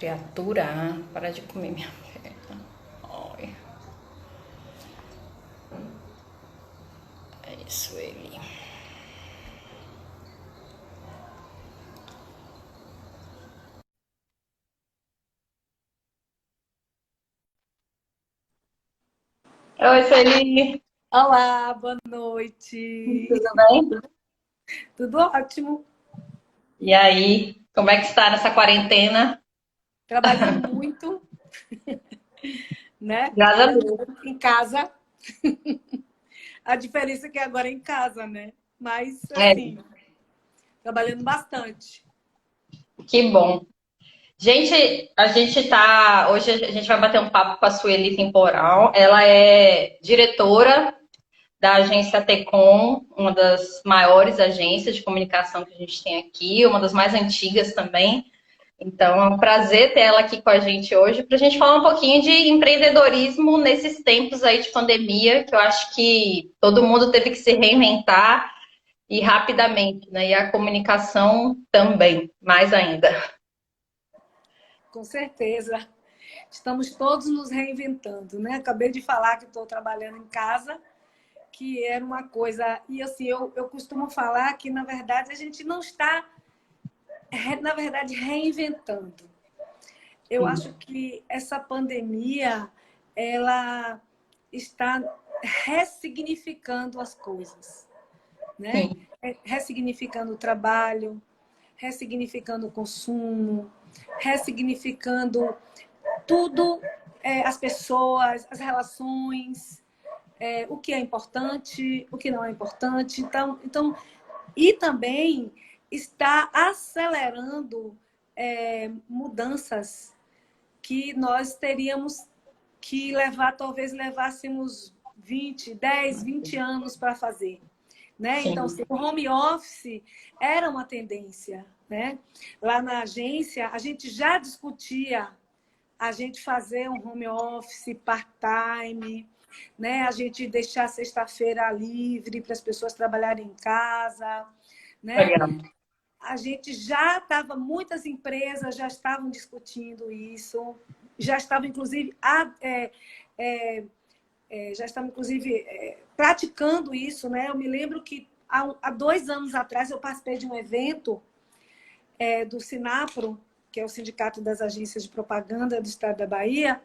Criatura, para de comer minha perna. Ai, é isso, ele. Oi, Sueli. Olá, boa noite. Tudo bem? Tudo ótimo. E aí, como é que está nessa quarentena? Trabalhando muito, né? Graças a Trabalhando Deus. muito em casa. A diferença é que agora é em casa, né? Mas, É, assim, trabalhando bastante. que bom. Hoje a gente vai bater um papo com a Sueli Temporal. Ela é diretora da agência Tecom, uma das maiores agências de comunicação que a gente tem aqui, uma das mais antigas também. Então, é um prazer ter ela aqui com a gente hoje para a gente falar um pouquinho de empreendedorismo nesses tempos aí de pandemia, que eu acho que todo mundo teve que se reinventar e rapidamente, né? E a comunicação também, mais ainda. Com certeza. Estamos todos nos reinventando, né? Acabei de falar que estou trabalhando em casa, que era uma coisa... E, assim, eu costumo falar que, na verdade, a gente não está, na verdade, reinventando. Eu acho que essa pandemia, ela está ressignificando as coisas, né? Sim, Ressignificando o trabalho, ressignificando o consumo, ressignificando tudo, as pessoas, as relações, o que é importante, o que não é importante. E também está acelerando mudanças que nós teríamos que levar, talvez levássemos 20 anos para fazer. Né? Então, sim. assim, o home office era uma tendência. Né? Lá na agência, a gente já discutia a gente fazer um home office part-time, né? A gente deixar sexta-feira livre para as pessoas trabalharem em casa. Né? Legal. A gente já estava, muitas empresas já estavam discutindo isso, já estavam, inclusive, praticando isso, né? Eu me lembro que há 2 anos atrás eu participei de um evento do Sinapro, que é o Sindicato das Agências de Propaganda do Estado da Bahia,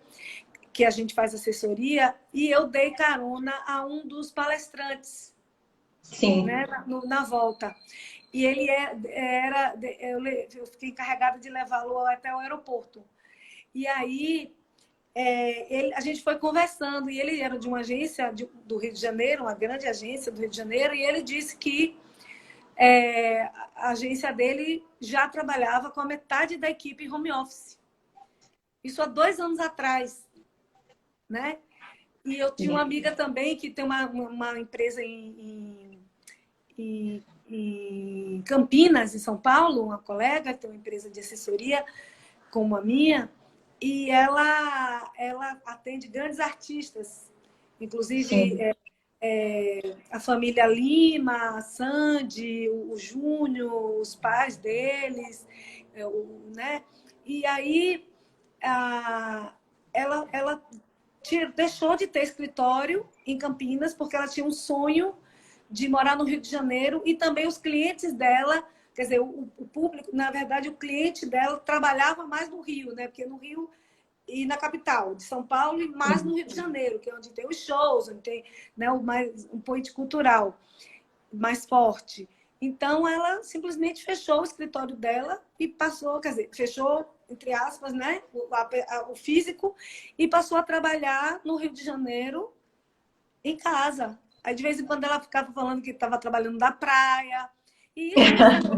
que a gente faz assessoria, e eu dei carona a um dos palestrantes, Sim. né, na volta. E ele eu fiquei encarregada de levá-lo até o aeroporto. E aí a gente foi conversando, e ele era de uma agência do Rio de Janeiro, uma grande agência do Rio de Janeiro, e ele disse que a agência dele já trabalhava com a metade da equipe em home office. Isso há 2 anos atrás, né? E eu tinha uma amiga também que tem uma empresa em Campinas, em São Paulo, uma colega que tem uma empresa de assessoria como a minha, e ela atende grandes artistas, inclusive Sim. a família Lima, a Sandy, o Júnior, os pais deles, né? E aí ela deixou de ter escritório em Campinas porque ela tinha um sonho de morar no Rio de Janeiro, e também os clientes dela, quer dizer, o público, na verdade, o cliente dela trabalhava mais no Rio, né? Porque no Rio e na capital de São Paulo, e mais no Rio de Janeiro, que é onde tem os shows, onde tem, né, um point cultural mais forte. Então, ela simplesmente fechou o escritório dela e passou, quer dizer, fechou, entre aspas, né, o físico, e passou a trabalhar no Rio de Janeiro em casa. Aí, de vez em quando, ela ficava falando que estava trabalhando da praia. E isso,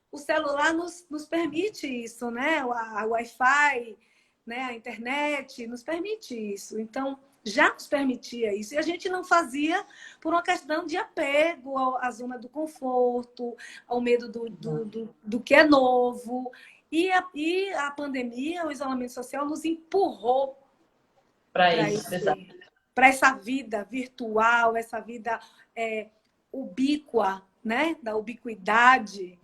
o celular nos permite isso, né? A Wi-Fi, né? A internet nos permite isso. Então, já nos permitia isso. E a gente não fazia por uma questão de apego à zona do conforto, ao medo do que é novo. E a pandemia, o isolamento social, nos empurrou Para para isso, exato. essa vida virtual, essa vida ubíqua, né? Da ubiquidade,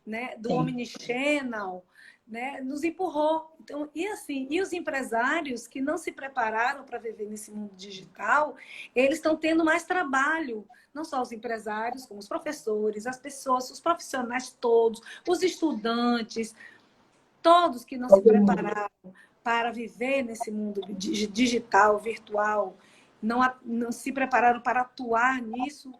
né? Do Sim. omnichannel, né, nos empurrou. Então, e assim, e os empresários que não se prepararam para viver nesse mundo digital, eles estão tendo mais trabalho. Não só os empresários, como os professores, as pessoas, os profissionais todos, os estudantes, todos que não se prepararam para viver nesse mundo digital, virtual, não se prepararam para atuar nisso,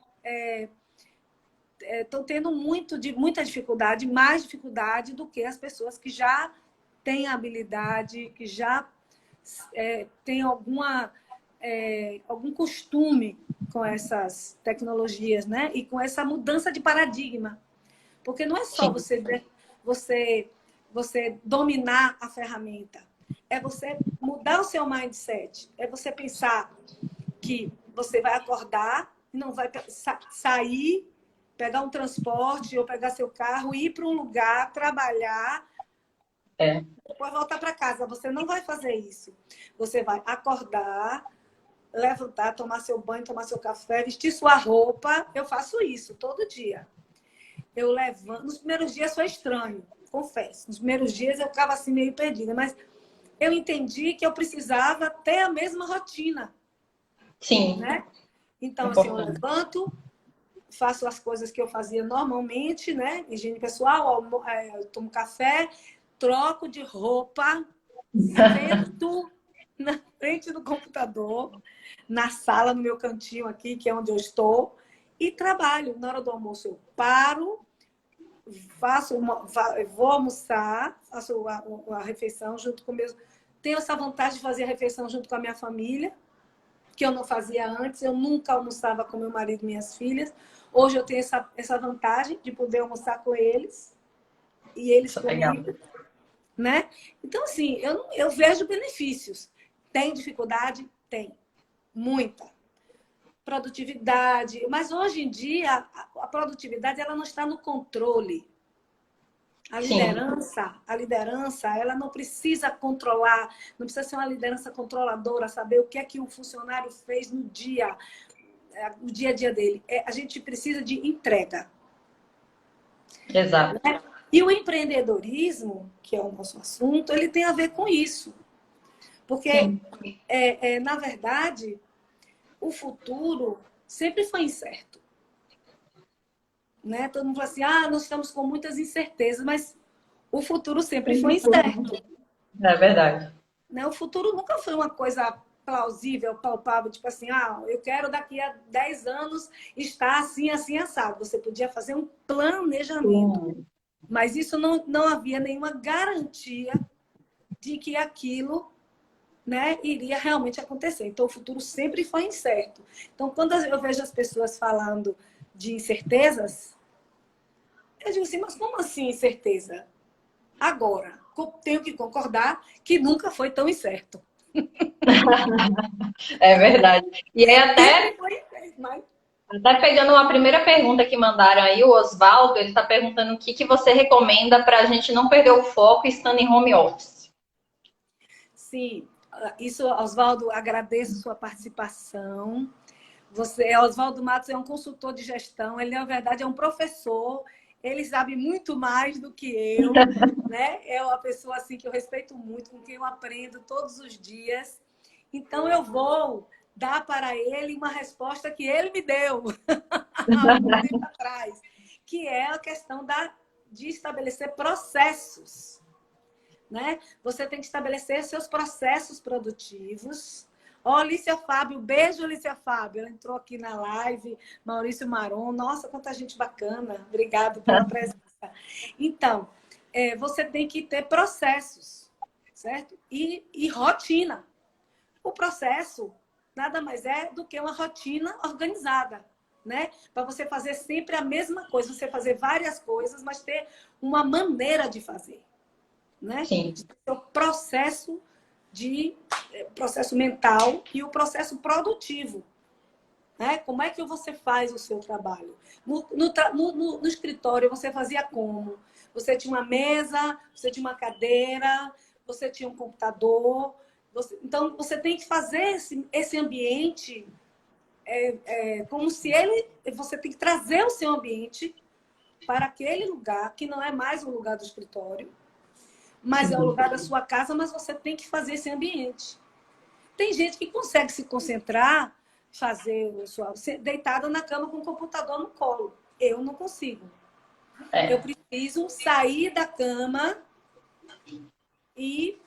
estão tendo muita dificuldade, mais dificuldade do que as pessoas que já têm habilidade, que já têm algum costume com essas tecnologias, né? E com essa mudança de paradigma. Porque não é só você dominar a ferramenta, é você mudar o seu mindset, é você pensar que você vai acordar, não vai sair, pegar um transporte ou pegar seu carro, ir para um lugar, trabalhar, depois voltar para casa. Você não vai fazer isso. Você vai acordar, levantar, tomar seu banho, tomar seu café, vestir sua roupa. Eu faço isso todo dia. Eu levanto. Nos primeiros dias foi estranho, confesso. Nos primeiros dias eu ficava assim meio perdida, mas eu entendi que eu precisava ter a mesma rotina. Sim. Né? Então, assim, eu levanto, faço as coisas que eu fazia normalmente, né? Higiene pessoal, eu tomo café, troco de roupa, sento na frente do computador, na sala, no meu cantinho aqui, que é onde eu estou, e trabalho. Na hora do almoço eu paro, vou almoçar, faço a refeição junto com meus... Tenho essa vantagem de fazer a refeição junto com a minha família, que eu não fazia antes. Eu nunca almoçava com meu marido e minhas filhas. Hoje eu tenho essa vantagem de poder almoçar com eles e eles comigo, né? Então, assim, eu vejo benefícios. Tem dificuldade? Tem. Muita. Produtividade. Mas hoje em dia, a produtividade ela não está no controle. A liderança, ela não precisa controlar, não precisa ser uma liderança controladora, saber o que é que o funcionário fez no dia a dia dele. A gente precisa de entrega. Exato. Né? E o empreendedorismo, que é o nosso assunto, ele tem a ver com isso. Porque, na verdade, o futuro sempre foi incerto. Né? Todo mundo fala assim, nós estamos com muitas incertezas, mas o futuro sempre foi incerto. É verdade. Né? O futuro nunca foi uma coisa plausível, palpável, tipo assim, eu quero daqui a 10 anos estar assim, assim, assado. Você podia fazer um planejamento, mas isso não havia nenhuma garantia de que aquilo, né, iria realmente acontecer. Então, o futuro sempre foi incerto. Então, quando eu vejo as pessoas falando de incertezas, eu digo assim, mas como assim incerteza? Agora, tenho que concordar que nunca foi tão incerto. É verdade. E aí até pegando uma primeira pergunta que mandaram aí, o Oswaldo, ele está perguntando o que você recomenda para a gente não perder o foco estando em home office. Sim, isso, Oswaldo, agradeço sua participação. Oswaldo Matos é um consultor de gestão, ele na verdade é um professor, ele sabe muito mais do que eu, né? É uma pessoa assim que eu respeito muito, com quem eu aprendo todos os dias. Então eu vou dar para ele uma resposta que ele me deu há algum tempo atrás, que é a questão de estabelecer processos. Né? Você tem que estabelecer seus processos produtivos. Alicia Fábio, beijo, Alicia Fábio. Ela entrou aqui na live. Maurício Maron, nossa, quanta gente bacana. Obrigado pela presença. Então, você tem que ter processos, certo? E rotina. O processo nada mais é do que uma rotina organizada, né? Para você fazer sempre a mesma coisa, você fazer várias coisas, mas ter uma maneira de fazer. Né? Sim. O processo mental e o processo produtivo. Né? Como é que você faz o seu trabalho? No escritório, você fazia como? Você tinha uma mesa, você tinha uma cadeira, você tinha um computador. Então, você tem que fazer esse ambiente como se você tem que trazer o seu ambiente para aquele lugar, que não é mais o lugar do escritório, mas é o lugar da sua casa, mas você tem que fazer esse ambiente. Tem gente que consegue se concentrar, fazer deitada na cama com o computador no colo. Eu não consigo. Eu preciso sair da cama e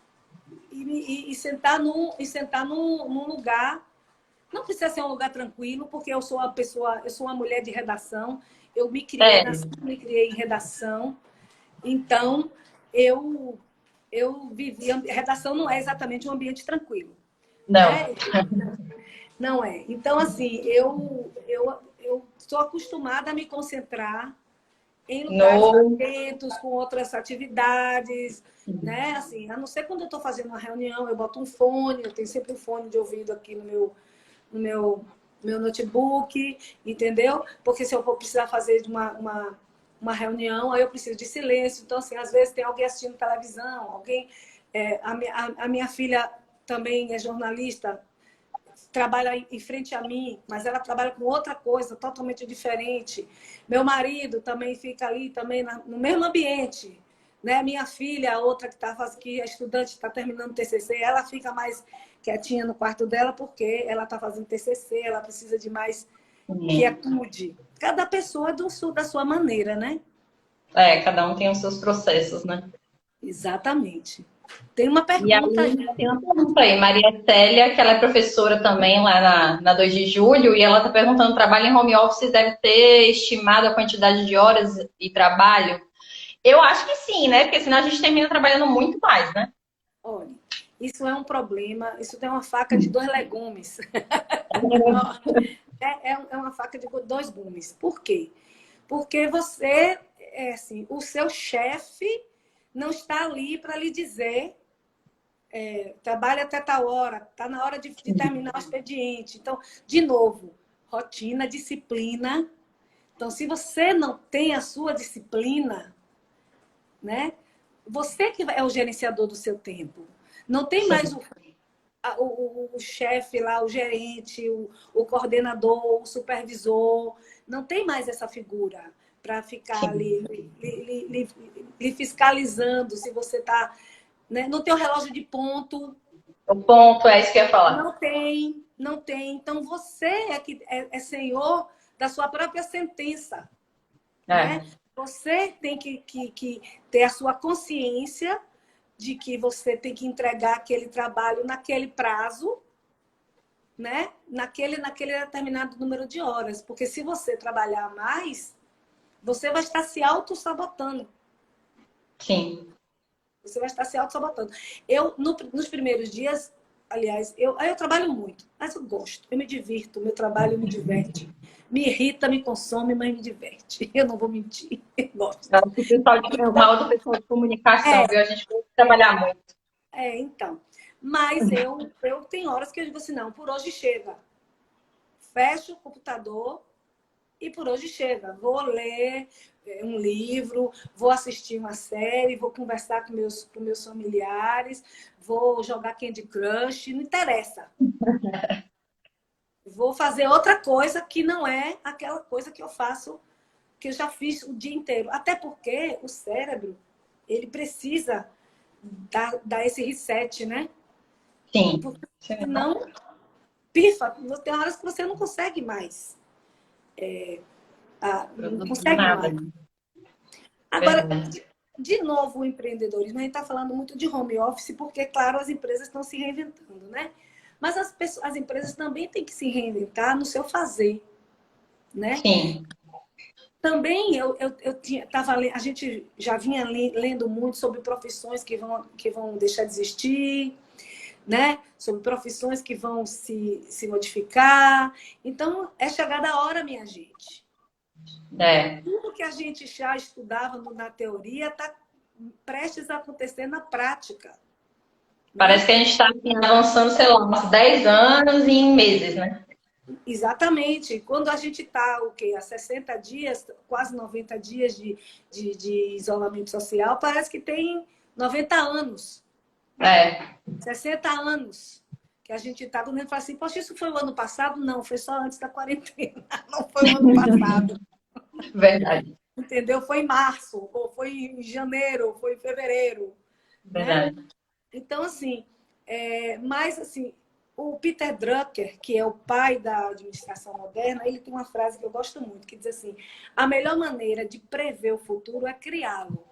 sentar num lugar. Não precisa ser um lugar tranquilo, porque eu sou uma mulher de redação. Eu me criei em redação. Então, eu vivi. Redação não é exatamente um ambiente tranquilo. Não. Né? Não é. Então, assim, eu estou acostumada a me concentrar em lugares atentos, com outras atividades, né? Assim, a não ser quando eu estou fazendo uma reunião, eu boto um fone, eu tenho sempre um fone de ouvido aqui no meu notebook, entendeu? Porque se eu for precisar fazer uma reunião, aí eu preciso de silêncio. Então, assim, às vezes tem alguém assistindo televisão, alguém... a minha filha também é jornalista, trabalha em frente a mim, mas ela trabalha com outra coisa totalmente diferente. Meu marido também fica ali também no mesmo ambiente, né? Minha filha, a outra que é estudante, está terminando o TCC, ela fica mais quietinha no quarto dela porque ela está fazendo TCC, ela precisa de mais quietude. Cada pessoa é da sua maneira, né? Cada um tem os seus processos, né? Exatamente. Tem uma E aí, pergunta aí. tem uma pergunta aí, Maria Célia, que ela é professora também lá na 2 de julho, e ela está perguntando, trabalho em home office deve ter estimado a quantidade de horas de trabalho? Eu acho que sim, né? Porque senão a gente termina trabalhando muito mais, né? Olha, isso é um problema, isso tem uma faca de dois legumes. É uma faca de dois gumes. Por quê? Porque você, assim, o seu chefe não está ali para lhe dizer trabalha até tal hora, está na hora de terminar o expediente. Então, de novo, rotina, disciplina. Então, se você não tem a sua disciplina, né? Você que é o gerenciador do seu tempo. Não tem mais o chefe lá, o gerente, o coordenador, o supervisor. Não tem mais essa figura para ficar ali lhe fiscalizando se você está... Né? Não tem o relógio de ponto. O ponto é isso que eu ia falar. Não tem. Então, você é senhor da sua própria sentença. Né? Você tem que ter a sua consciência de que você tem que entregar aquele trabalho naquele prazo, né? naquele determinado número de horas. Porque se você trabalhar mais, você vai estar se auto-sabotando. Sim. Você vai estar se auto-sabotando. Nos primeiros dias, aliás, eu trabalho muito, mas eu gosto, eu me divirto, o meu trabalho me diverte. Me irrita, me consome, mas me diverte. Eu não vou mentir, eu gosto. O mal do pessoal de comunicação, viu? A gente tem que trabalhar muito. Então. Mas eu tenho horas que eu digo assim, não, por hoje chega. Fecho o computador e por hoje chega. Vou ler um livro, vou assistir uma série, vou conversar com meus familiares, vou jogar Candy Crush, não interessa. Vou fazer outra coisa que não é aquela coisa que eu faço, que eu já fiz o dia inteiro. Até porque o cérebro, ele precisa dar esse reset, né? Sim. Porque senão, pifa, tem horas que você não consegue mais. Não consegue mais. Agora, de novo, o empreendedorismo, a gente está falando muito de home office, porque, claro, as empresas estão se reinventando, né? Mas as empresas também têm que se reinventar no seu fazer, né? Sim. Também a gente já vinha lendo muito sobre profissões que vão deixar de existir, né? Sobre profissões que vão se modificar. Então, é chegada a hora, minha gente. Tudo que a gente já estudava na teoria está prestes a acontecer na prática. Parece que a gente está avançando, sei lá, uns 10 anos em meses, né? Exatamente. Quando a gente está, o quê? Há 60 dias, quase 90 dias de isolamento social, parece que tem 90 anos. 60 anos que a gente está. Quando a gente fala assim, poxa, isso foi o ano passado? Não, foi só antes da quarentena. Não foi o ano passado. Verdade. Entendeu? Foi em março, ou foi em janeiro, ou foi em fevereiro. né? Verdade. Então, assim, mas assim, o Peter Drucker, que é o pai da administração moderna, ele tem uma frase que eu gosto muito, que diz assim: a melhor maneira de prever o futuro é criá-lo.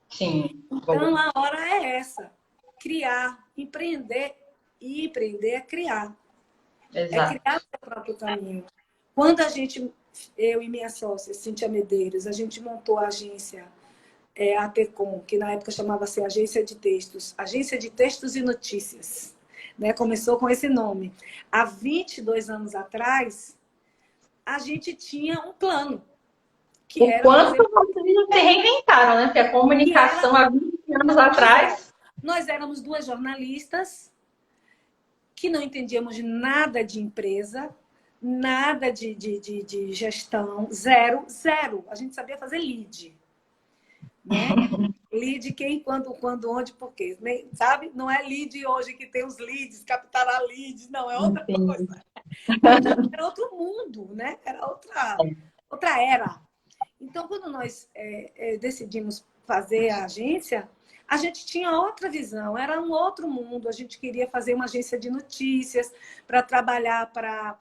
Sim. Então, Boa. a hora é essa: criar, empreender. E empreender é criar. É criar Exato. o seu próprio caminho. Quando a gente, eu e minha sócia, Cíntia Medeiros, a gente montou a agência a TECOM, que na época chamava-se Agência de Textos e Notícias. Né? Começou com esse nome. Há 22 anos atrás, a gente tinha um plano, que O era fazer... quanto vocês se reinventaram, né? Porque a Que era, comunicação há 20 anos pois é, atrás. nós éramos duas jornalistas que não entendíamos nada de empresa, nada de gestão, zero, zero. A gente sabia fazer lead, né? Lead quem, quando, onde, por quê. Sabe? Não é lead hoje que tem os leads, captar a leads, não, é outra Entendi. coisa. Era outro mundo, né? Era outra era. Então, quando nós decidimos fazer a agência, a gente tinha outra visão, era um outro mundo. A gente queria fazer uma agência de notícias para trabalhar para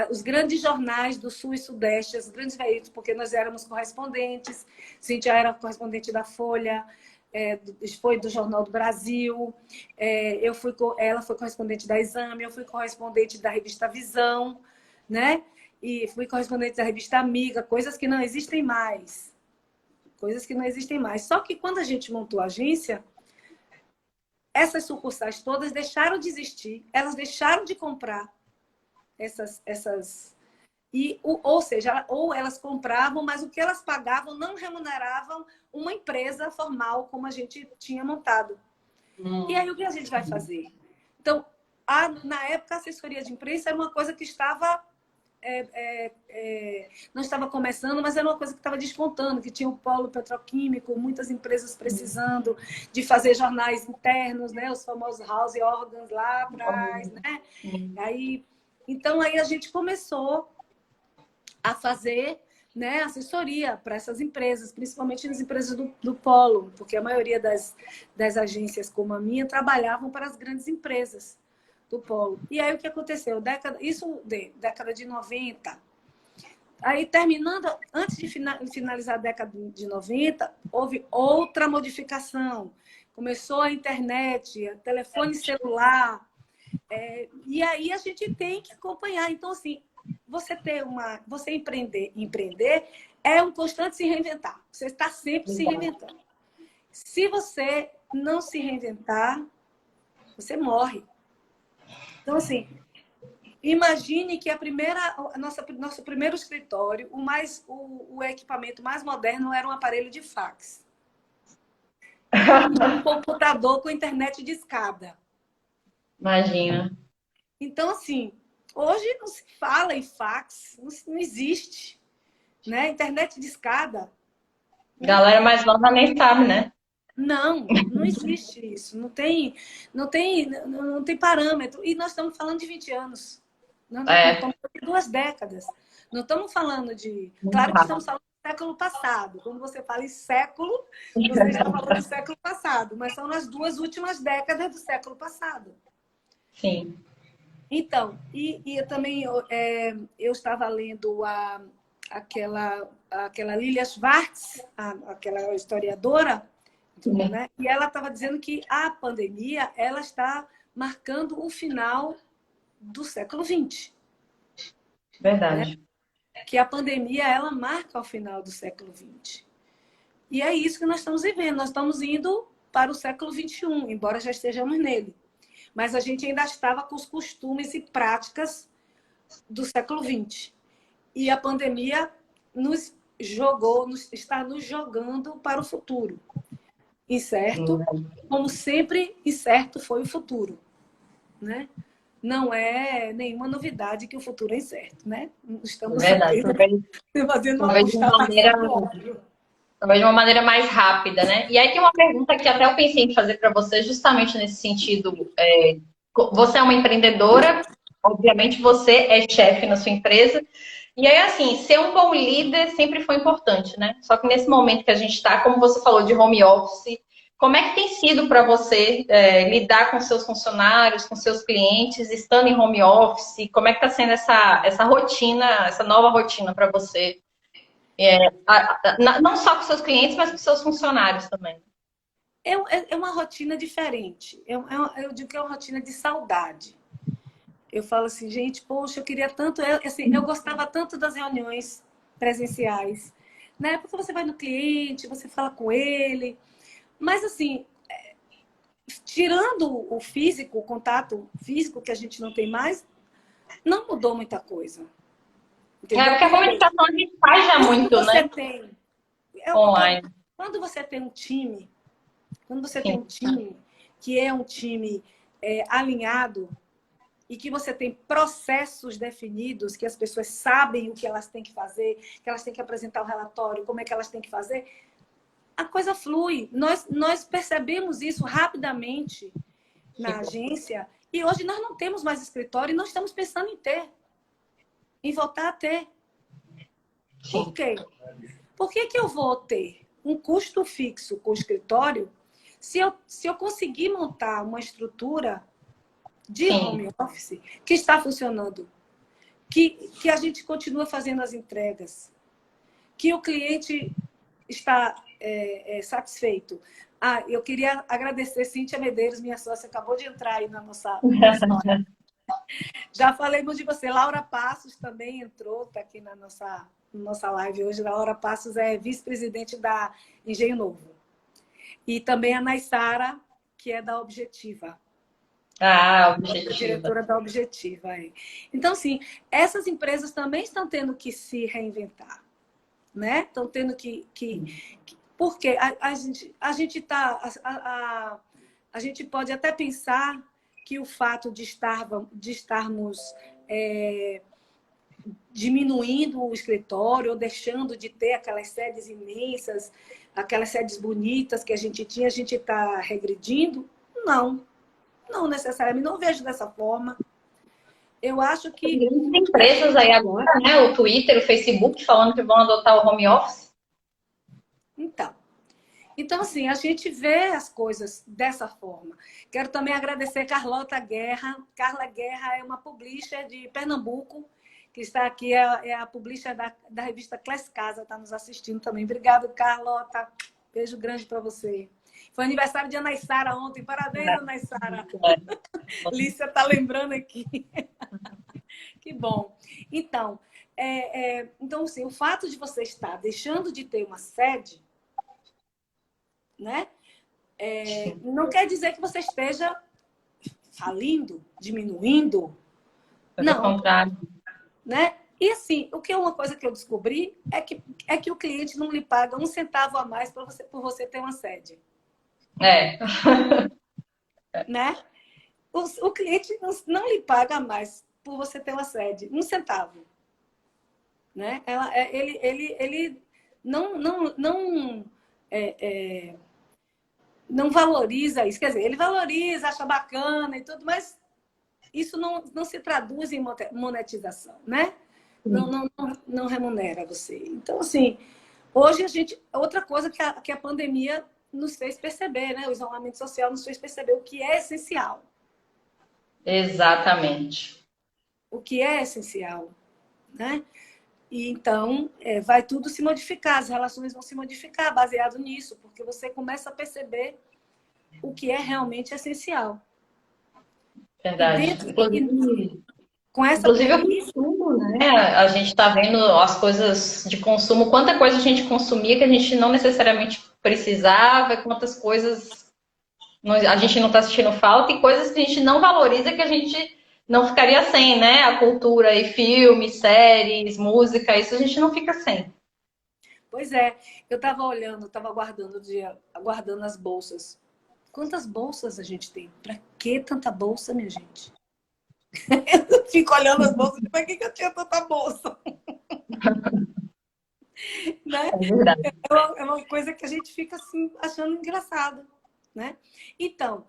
os grandes jornais do Sul e Sudeste, os grandes veículos, porque nós éramos correspondentes. Cíntia era correspondente da Folha, foi do Jornal do Brasil, ela foi correspondente da Exame, eu fui correspondente da revista Visão, né? E fui correspondente da revista Amiga, coisas que não existem mais. Coisas que não existem mais. Só que quando a gente montou a agência, essas sucursais todas deixaram de existir, elas deixaram de comprar essas ou seja, ou elas compravam, mas o que elas pagavam não remuneravam uma empresa formal como a gente tinha montado. E aí o que a gente vai fazer? Então, na época, a assessoria de imprensa era uma coisa que estava não estava começando, mas era uma coisa que estava despontando, que tinha o polo petroquímico, muitas empresas precisando de fazer jornais internos, né? Os famosos house organs lá atrás, né? Então aí a gente começou a fazer, né, assessoria para essas empresas, principalmente nas empresas do polo, porque a maioria das agências como a minha trabalhavam para as grandes empresas do polo. E aí o que aconteceu? Década de 90. Aí terminando, antes de finalizar a década de 90, houve outra modificação. Começou a internet, telefone celular, e aí a gente tem que acompanhar. Então, assim, você empreender é um constante se reinventar. Você está sempre se reinventando. Se você não se reinventar, você morre. Então, assim, imagine que nosso primeiro escritório, o equipamento mais moderno era um aparelho de fax. Um computador com internet de escada. Imagina. Então, assim, hoje não se fala em fax, não existe. Né? Internet de escada. Galera mais nova nem sabe, né? Não existe isso. Não tem parâmetro. E nós estamos falando de 20 anos. Nós estamos falando de 2 décadas. Não estamos falando de... Claro que estamos falando do século passado. Quando você fala em século, você está falando do século passado. Mas são as 2 últimas décadas do século passado. Sim. Então, e eu também eu estava lendo aquela Lilia Schwartz, aquela historiadora, né? E ela estava dizendo que a pandemia ela está marcando o final do século XX. Verdade. Né? Que a pandemia ela marca o final do século XX. E é isso que nós estamos vivendo. Nós estamos indo para o século XXI, embora já estejamos nele. Mas a gente ainda estava com os costumes e práticas do século XX. E a pandemia está nos jogando para o futuro. Incerto, como sempre, incerto foi o futuro. Né? Não é nenhuma novidade que o futuro é incerto. Né? Estamos fazendo uma constatação. Talvez de uma maneira mais rápida, né? E aí tem uma pergunta que até eu pensei em fazer para você, justamente nesse sentido. Você é uma empreendedora, obviamente você é chefe na sua empresa. E aí, assim, ser um bom líder sempre foi importante, né? Só que nesse momento que a gente está, como você falou, de home office, como é que tem sido para você lidar com seus funcionários, com seus clientes, estando em home office? Como é que está sendo essa rotina, essa nova rotina para você? Não só com seus clientes, mas com seus funcionários também. É uma rotina diferente. Eu digo que é uma rotina de saudade. Eu falo assim, gente, poxa, eu queria tanto... eu gostava tanto das reuniões presenciais, né? Porque você vai no cliente, você fala com ele. Mas, assim, tirando o físico, o contato físico que a gente não tem mais, não mudou muita coisa. É Entendeu? porque a comunicação a gente faz já Quando muito, você né? tem... Online. Quando você tem um time, quando você tem Sim. um time que é um time alinhado e que você tem processos definidos, que as pessoas sabem o que elas têm que fazer, que elas têm que apresentar o relatório, como é que elas têm que fazer, a coisa flui. Nós percebemos isso rapidamente na agência e hoje nós não temos mais escritório e nós estamos pensando em voltar a ter. Por quê? Por que eu vou ter um custo fixo com o escritório se eu conseguir montar uma estrutura de home office que está funcionando, que a gente continua fazendo as entregas, que o cliente está satisfeito. Eu queria agradecer Cíntia Medeiros, minha sócia, acabou de entrar aí na nossa live. Já falamos de você. Laura Passos também entrou, está aqui na nossa live hoje. A Laura Passos é vice-presidente da Engenho Novo. E também a Naissara, que é da Objetiva. Objetiva. Diretora da Objetiva. Então, assim, essas empresas também estão tendo que se reinventar, né? Estão tendo porque a gente pode até pensar que o fato de estarmos diminuindo o escritório ou deixando de ter aquelas sedes imensas, aquelas sedes bonitas que a gente tinha, a gente está regredindo? Não necessariamente, não vejo dessa forma. Eu acho que... Tem grandes empresas aí agora, né? O Twitter, o Facebook, falando que vão adotar o home office. Então, assim, a gente vê as coisas dessa forma. Quero também agradecer Carlota Guerra. Carla Guerra é uma publisher de Pernambuco, que está aqui, é a publisher da revista Class Casa, está nos assistindo também. Obrigado, Carlota. Beijo grande para você. Foi aniversário de Anaissara ontem. Parabéns, Anaissara. Lícia está lembrando aqui. Que bom. Então, então assim, o fato de você estar deixando de ter uma sede, né? Não quer dizer que você esteja falindo, diminuindo. Não. Pelo contrário. Né? E assim, uma coisa que eu descobri é que o cliente não lhe paga um centavo a mais por você ter uma sede. Né? O cliente não lhe paga mais por você ter uma sede, um centavo. Né? Ele não valoriza isso. Quer dizer, ele valoriza, acha bacana e tudo, mas isso não se traduz em monetização, né? Não remunera você. Então, assim, hoje outra coisa que a pandemia nos fez perceber, né? O isolamento social nos fez perceber o que é essencial. Exatamente. O que é essencial, né? E então vai tudo se modificar, as relações vão se modificar baseado nisso, porque você começa a perceber o que é realmente essencial. Verdade. Inclusive o consumo, né? A gente está vendo as coisas de consumo, quanta coisa a gente consumia que a gente não necessariamente precisava, quantas coisas a gente não está sentindo falta e coisas que a gente não valoriza que a gente não ficaria sem, né? A cultura e filmes, séries, música, isso a gente não fica sem. Pois é, eu estava olhando, estava aguardando as bolsas. Quantas bolsas a gente tem? Para que tanta bolsa, minha gente? Eu fico olhando as bolsas, para que eu tinha tanta bolsa? Né? É uma coisa que a gente fica assim, achando engraçado. Né? Então,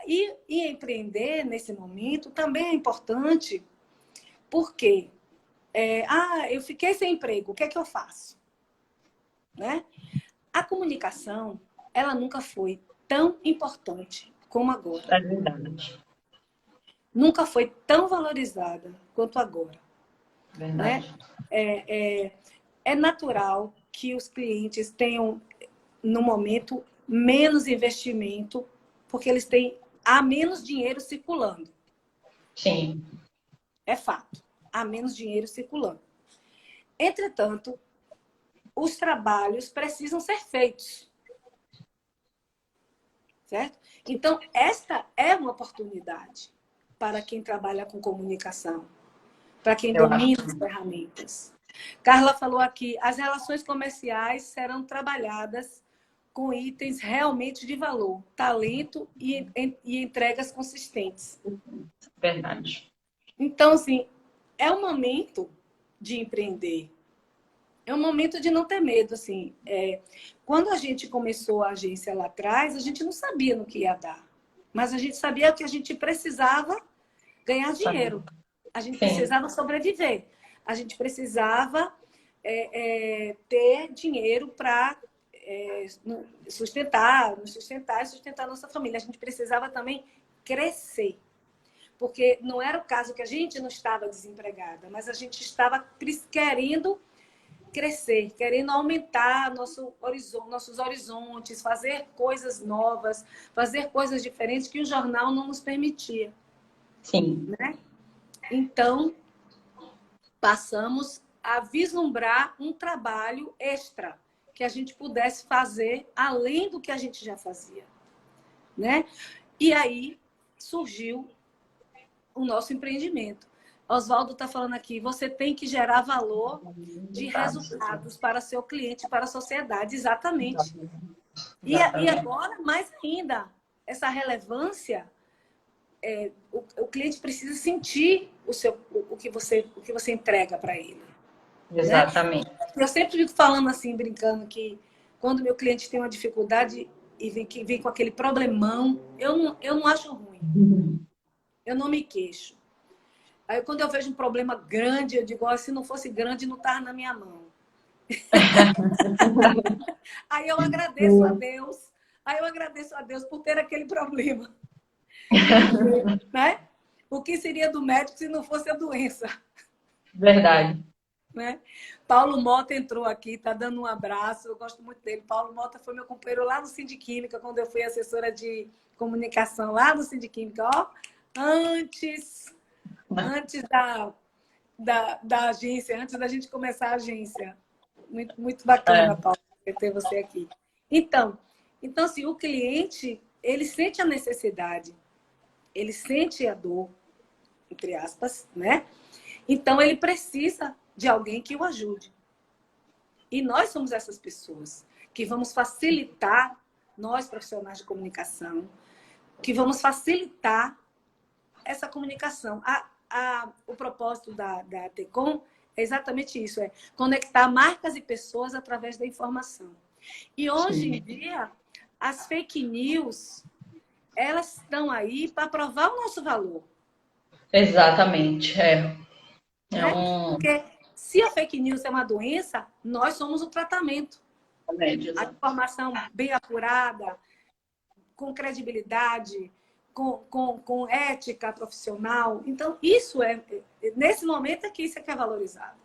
E empreender nesse momento também é importante, porque eu fiquei sem emprego, o que é que eu faço? Né? A comunicação, ela nunca foi tão importante como agora. É verdade. Nunca foi tão valorizada quanto agora. Verdade. Né? É natural que os clientes tenham, no momento, menos investimento, porque há menos dinheiro circulando. Sim. É fato. Há menos dinheiro circulando. Entretanto, os trabalhos precisam ser feitos. Certo? Então, esta é uma oportunidade para quem trabalha com comunicação, para quem Eu acho. domina as ferramentas. Carla falou aqui, as relações comerciais serão trabalhadas com itens realmente de valor, talento e entregas consistentes. Verdade. Então, assim, é um momento de empreender. É um momento de não ter medo, assim. Quando a gente começou a agência lá atrás, a gente não sabia no que ia dar. Mas a gente sabia que a gente precisava ganhar dinheiro. A gente precisava sobreviver. A gente precisava ter dinheiro para sustentar e sustentar a nossa família. A gente precisava também crescer. Porque não era o caso que a gente não estava desempregada, mas a gente estava querendo crescer, querendo aumentar nossos horizontes, fazer coisas novas, fazer coisas diferentes que o jornal não nos permitia. Sim. Né? Então, passamos a vislumbrar um trabalho extra que a gente pudesse fazer além do que a gente já fazia. Né? E aí surgiu o nosso empreendimento. Oswaldo está falando aqui, você tem que gerar valor de resultados para seu cliente, para a sociedade. Exatamente. E agora, mais ainda, essa relevância, o cliente precisa sentir o que você entrega para ele. Exatamente. Né? Eu sempre fico falando assim, brincando, que quando meu cliente tem uma dificuldade e vem com aquele problemão, eu não acho ruim. Eu não me queixo. Aí, quando eu vejo um problema grande, eu digo, se não fosse grande, não estava na minha mão. Aí eu agradeço a Deus. Aí eu agradeço a Deus por ter aquele problema. Porque, né? O que seria do médico se não fosse a doença? Verdade. Né? Paulo Mota entrou aqui, está dando um abraço. Eu gosto muito dele. Paulo Mota foi meu companheiro lá no Sindiquímica, quando eu fui assessora de comunicação lá no Sindiquímica. Antes da agência, antes da gente começar a agência. Muito, muito bacana, Paulo, ter você aqui. Então, assim, o cliente, ele sente a necessidade, ele sente a dor, entre aspas, né? Então, ele precisa de alguém que o ajude. E nós somos essas pessoas que vamos facilitar, nós profissionais de comunicação, que vamos facilitar essa comunicação. O propósito da TECOM é exatamente isso, conectar marcas e pessoas através da informação. E hoje em dia, as fake news, elas estão aí para provar o nosso valor. Exatamente, Né? Porque se a fake news é uma doença, nós somos o tratamento. A informação bem apurada, com credibilidade, com ética profissional. Então, nesse momento é que isso é que é valorizado.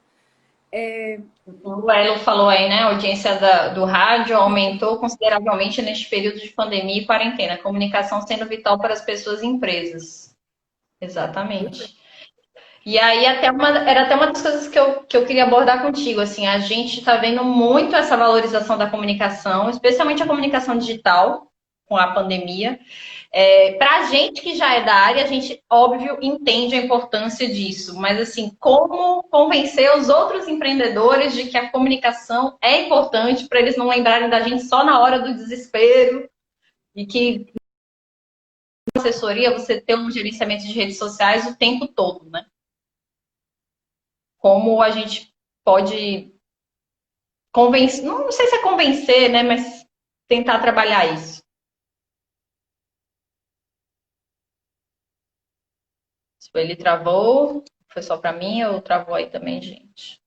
O Elo falou aí, né? A audiência do rádio aumentou consideravelmente neste período de pandemia e quarentena. A comunicação sendo vital para as pessoas e empresas. Exatamente. E aí, era até uma das coisas que eu queria abordar contigo. Assim, a gente está vendo muito essa valorização da comunicação, especialmente a comunicação digital, com a pandemia. Para a gente que já é da área, a gente, óbvio, entende a importância disso. Mas, assim, como convencer os outros empreendedores de que a comunicação é importante para eles não lembrarem da gente só na hora do desespero e que na assessoria você ter um gerenciamento de redes sociais o tempo todo, né? Como a gente pode convencer, não sei se é convencer, né, mas tentar trabalhar isso. Ele travou, foi só para mim ou travou aí também, gente?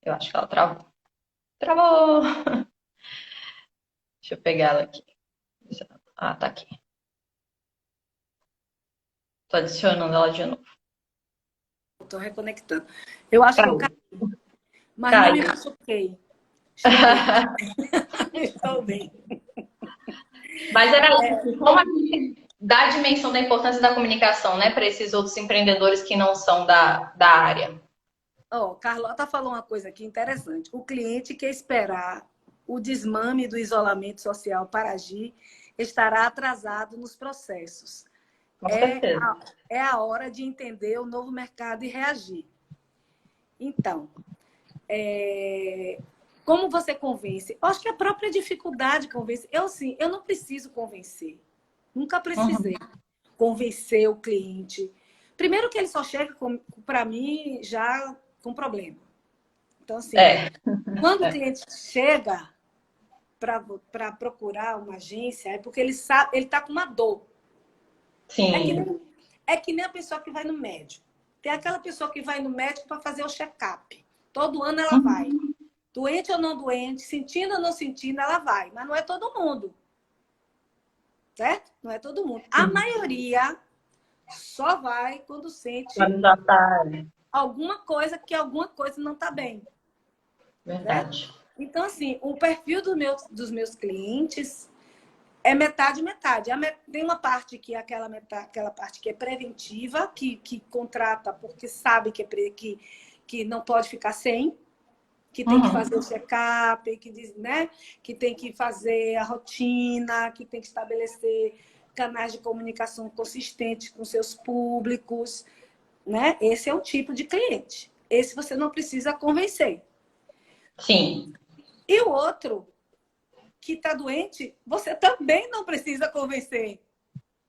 Eu acho que ela travou. Travou! Deixa eu pegar ela aqui. Ah, tá aqui. Tô adicionando ela de novo. Estou reconectando. Eu acho que eu Caiu. caí, mas não me Caiu. machuquei. Estou bem. Estou bem. Mas era isso, como a gente dá a dimensão da importância da comunicação, né, para esses outros empreendedores que não são da área. Ó, Carlota falou uma coisa aqui interessante. O cliente quer esperar o desmame do isolamento social para agir estará atrasado nos processos. Com certeza. É a hora de entender o novo mercado e reagir. Então, como você convence? Eu acho que a própria dificuldade convence. Eu, sim, eu não preciso convencer. Nunca precisei convencer o cliente. Primeiro que ele só chega para mim já com problema. Então, assim, quando o cliente chega para procurar uma agência, é porque ele sabe, ele está com uma dor. Sim. É que nem a pessoa que vai no médico. Tem aquela pessoa que vai no médico para fazer o check-up. Todo ano ela vai. Doente ou não doente, sentindo ou não sentindo, ela vai. Mas não é todo mundo. Certo? Não é todo mundo. A maioria só vai quando sente alguma coisa não está bem. Verdade. Certo? Então, assim, o perfil dos meus clientes é metade, metade. Tem uma parte que é aquela parte que é preventiva, que contrata porque sabe que não pode ficar sem, que tem que fazer o check-up, né? Que tem que fazer a rotina, que tem que estabelecer canais de comunicação consistentes com seus públicos, né? Esse é o tipo de cliente. Esse você não precisa convencer. Sim. E o outro que está doente, você também não precisa convencer.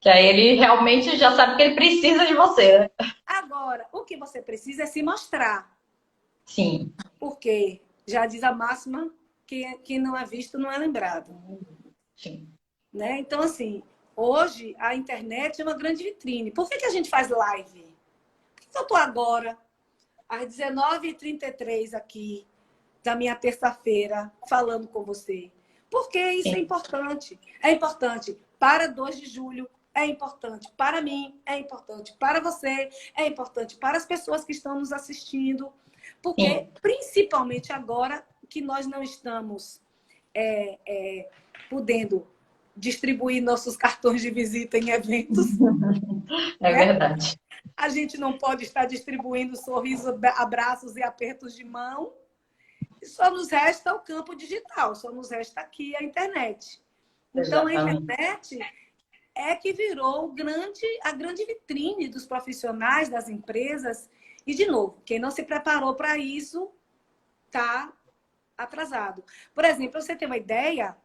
Que aí ele realmente já sabe que ele precisa de você, né? Agora, o que você precisa é se mostrar. Sim. Porque já diz a máxima que quem não é visto não é lembrado. Sim. Né? Então, assim, hoje a internet é uma grande vitrine. Por que a gente faz live? Por que eu estou agora, às 19h33 aqui, da minha terça-feira, falando com você? Porque isso é Sim. importante. É importante para 2 de julho, é importante para mim, é importante para você, é importante para as pessoas que estão nos assistindo. Porque, Sim. principalmente agora que nós não estamos podendo distribuir nossos cartões de visita em eventos. É Né? verdade. A gente não pode estar distribuindo sorrisos, abraços e apertos de mão. Só nos resta o campo digital, só nos resta aqui a internet. Então, a Exatamente. internet é que virou a grande vitrine dos profissionais, das empresas. E, de novo, quem não se preparou para isso está atrasado. Por exemplo, pra você ter uma ideia,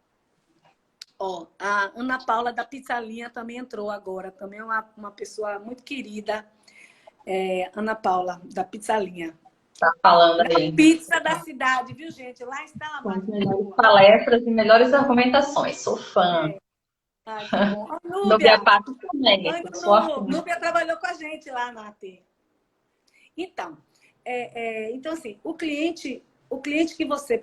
ó, a Ana Paula da Pizzalinha também entrou agora. Também é uma pessoa muito querida. Ana Paula, da Pizzalinha. Tá falando A aí. pizza da cidade, viu, gente? Lá está ela Com as mais melhores boa. palestras e melhores argumentações. Sou fã. Ai, que bom. Ó, Nubia Núbia! Pato também, Oi, eu sou Lu! afim. Núbia trabalhou com a gente lá na AT. Então, então assim, o cliente que você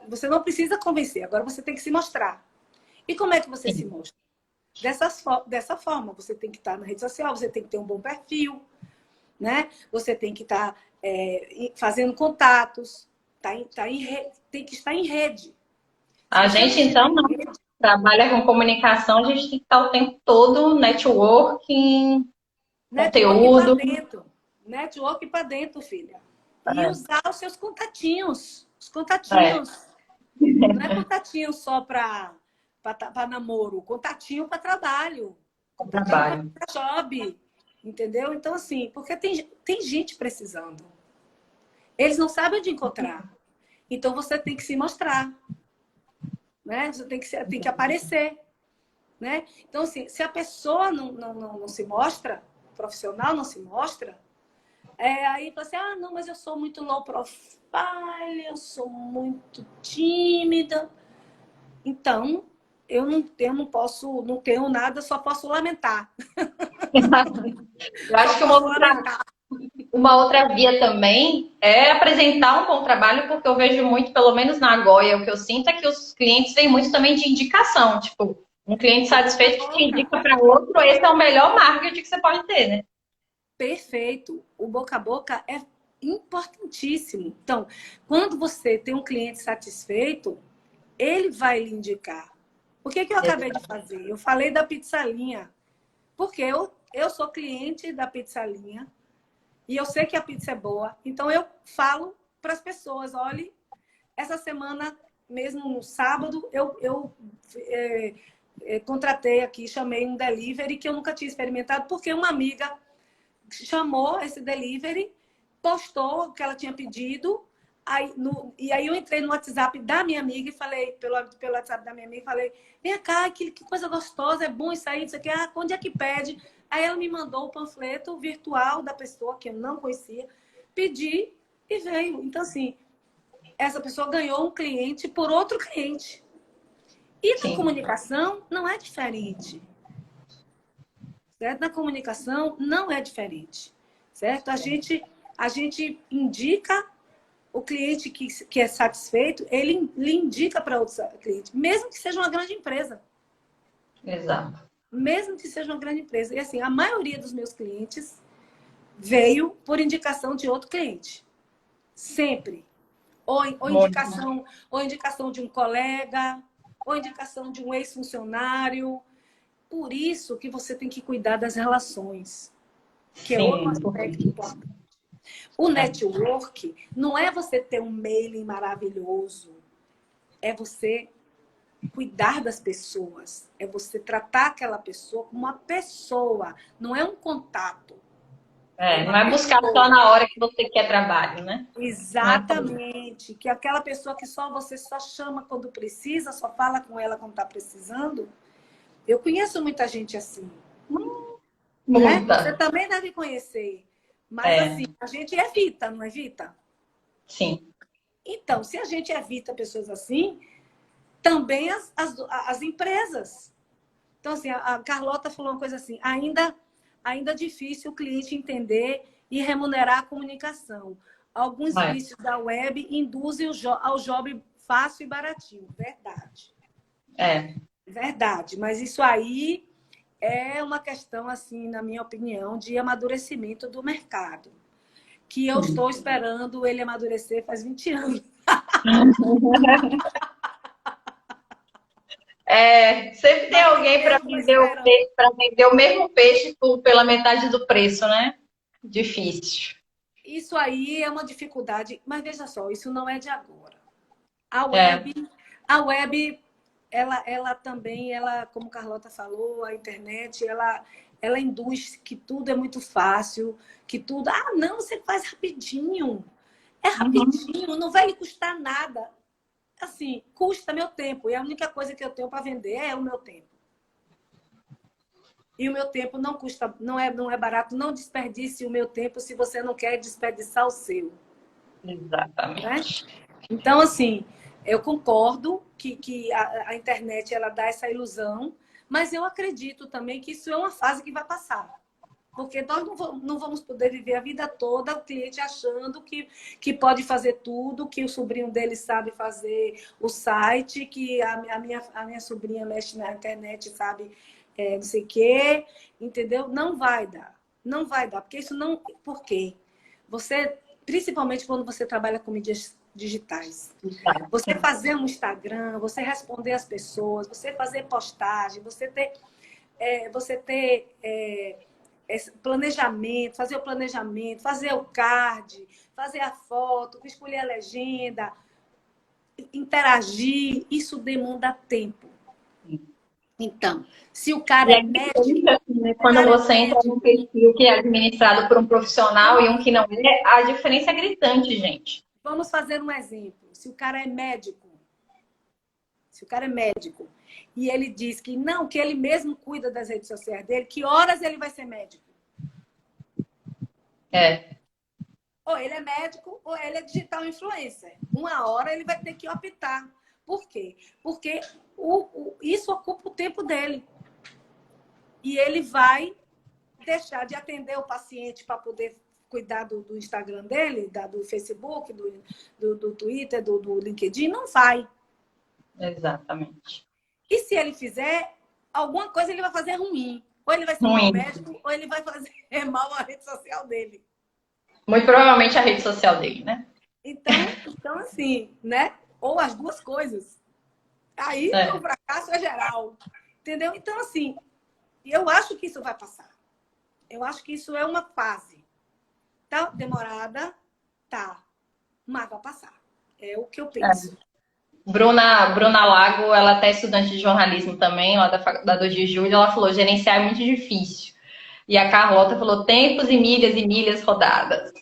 você não precisa convencer, agora você tem que se mostrar. E como é que você se Sim. mostra? Dessa forma, você tem que estar na rede social, você tem que ter um bom perfil, né? Você tem que estar fazendo contatos, tem que estar em rede. Se A você não gente, estiver então, em não rede, trabalha com comunicação, a gente tem que estar o tempo todo networking, network para conteúdo. dentro. Network para dentro, filha. E É, usar os seus contatinhos. Os é, contatinhos. Não é contatinho só para namoro, contatinho para trabalho, contatinho para trabalho. job. Entendeu? Então, assim, porque tem gente precisando. Eles não sabem onde encontrar. Então, você tem que se mostrar. Né? Você tem que aparecer. Né? Então, assim, se a pessoa não se mostra, o profissional não se mostra, aí fala assim, ah, não, mas eu sou muito low trabalha, eu sou muito tímida. Então, não tenho nada, só posso lamentar. Eu acho Só que posso lamentar. uma outra via também é apresentar um bom trabalho, porque eu vejo muito, pelo menos na Goia, o que eu sinto é que os clientes vêm muito também de indicação. Tipo, um cliente satisfeito que te indica para outro, esse é o melhor marketing que você pode ter, né? Perfeito. O boca a boca é importantíssimo. Então, quando você tem um cliente satisfeito, ele vai lhe indicar. O que eu acabei de fazer? Eu falei da pizzalinha, porque eu sou cliente da pizzalinha e eu sei que a pizza é boa. Então, eu falo para as pessoas, olhe, essa semana, mesmo no sábado, contratei aqui, chamei um delivery que eu nunca tinha experimentado, porque uma amiga chamou esse delivery, postou o que ela tinha pedido, e aí eu entrei no WhatsApp da minha amiga e falei, pelo WhatsApp da minha amiga, falei, vem cá, que coisa gostosa, é bom isso aí, isso aqui, onde é que pede? Aí ela me mandou o panfleto virtual da pessoa, que eu não conhecia, pedi e veio. Então, assim, essa pessoa ganhou um cliente por outro cliente. E na Sim. comunicação não é diferente. Certo? Na comunicação não é diferente. Certo? A gente indica o cliente que é satisfeito, ele lhe indica para outro cliente, mesmo que seja uma grande empresa. Exato. Mesmo que seja uma grande empresa. E assim, a maioria dos meus clientes veio por indicação de outro cliente. Sempre. Ou indicação de um colega, ou indicação de um ex-funcionário. Por isso que você tem que cuidar das relações, que é outro Sim. aspecto importante. O network não é você ter um mailing maravilhoso, é você cuidar das pessoas, é você tratar aquela pessoa como uma pessoa, não é um contato. Não é buscar só na hora que você quer trabalho, né? Não é Exatamente. Que aquela pessoa que você só chama quando precisa, só fala com ela quando está precisando. Eu conheço muita gente assim. Né? Você muita. também deve conhecer. Mas assim, a gente evita, não evita? Sim. Então, se a gente evita pessoas assim, também as empresas. Então, assim, a Carlota falou uma coisa assim, ainda é difícil o cliente entender e remunerar a comunicação. Alguns vícios da web induzem ao job fácil e baratinho. Verdade. Verdade. Mas isso aí é uma questão, assim, na minha opinião, de amadurecimento do mercado. Que eu estou esperando ele amadurecer faz 20 anos. Sempre tem alguém para vender o peixe, para vender o mesmo peixe pela metade do preço, né? Difícil. Isso aí é uma dificuldade, mas veja só, isso não é de agora. A web, ela também, como Carlota falou, a internet, ela induz que tudo é muito fácil, que tudo, não, você faz rapidinho. É rapidinho, não vai lhe custar nada. Assim, custa meu tempo. E a única coisa que eu tenho para vender é o meu tempo. E o meu tempo não custa, não é barato. Não desperdice o meu tempo se você não quer desperdiçar o seu. Exatamente. Né? Então, assim, eu concordo que a internet ela dá essa ilusão, mas eu acredito também que isso é uma fase que vai passar. Porque nós não vamos poder viver a vida toda o cliente achando que pode fazer tudo, que o sobrinho dele sabe fazer o site, que a minha sobrinha mexe na internet, sabe não sei o quê, entendeu? Não vai dar. Não vai dar, porque isso não... Por quê? Você, principalmente quando você trabalha com mídias digitais. Você fazer um Instagram, você responder as pessoas, você fazer postagem, você ter planejamento, fazer o planejamento, fazer o card, fazer a foto, escolher a legenda, interagir, isso demanda tempo. Então, se o cara é médico... Assim, né? Quando você entra num perfil que é administrado por um profissional e um que não é, a diferença é gritante, gente. Vamos fazer um exemplo. Se o cara é médico, e ele diz que não, que ele mesmo cuida das redes sociais dele, que horas ele vai ser médico? Ou ele é médico, ou ele é digital influencer. Uma hora ele vai ter que optar. Por quê? Porque isso ocupa o tempo dele. E ele vai deixar de atender o paciente para poder cuidar do Instagram dele, do Facebook, do Twitter, do LinkedIn. Não vai. Exatamente. E se ele fizer, alguma coisa ele vai fazer ruim. Ou ele vai ser um mau Ruim. médico, ou ele vai fazer mal à rede social dele. Muito provavelmente a rede social dele, né? Então assim, né? Ou as duas coisas. Aí o fracasso é geral. Entendeu? Então, assim, eu acho que isso vai passar. Eu acho que isso é uma fase. Tá demorada? Tá. Mas vai passar. É o que eu penso. Bruna Lago, ela até é estudante de jornalismo também, lá da 2 de julho, ela falou, gerenciar é muito difícil. E a Carlota falou, tempos e milhas rodadas.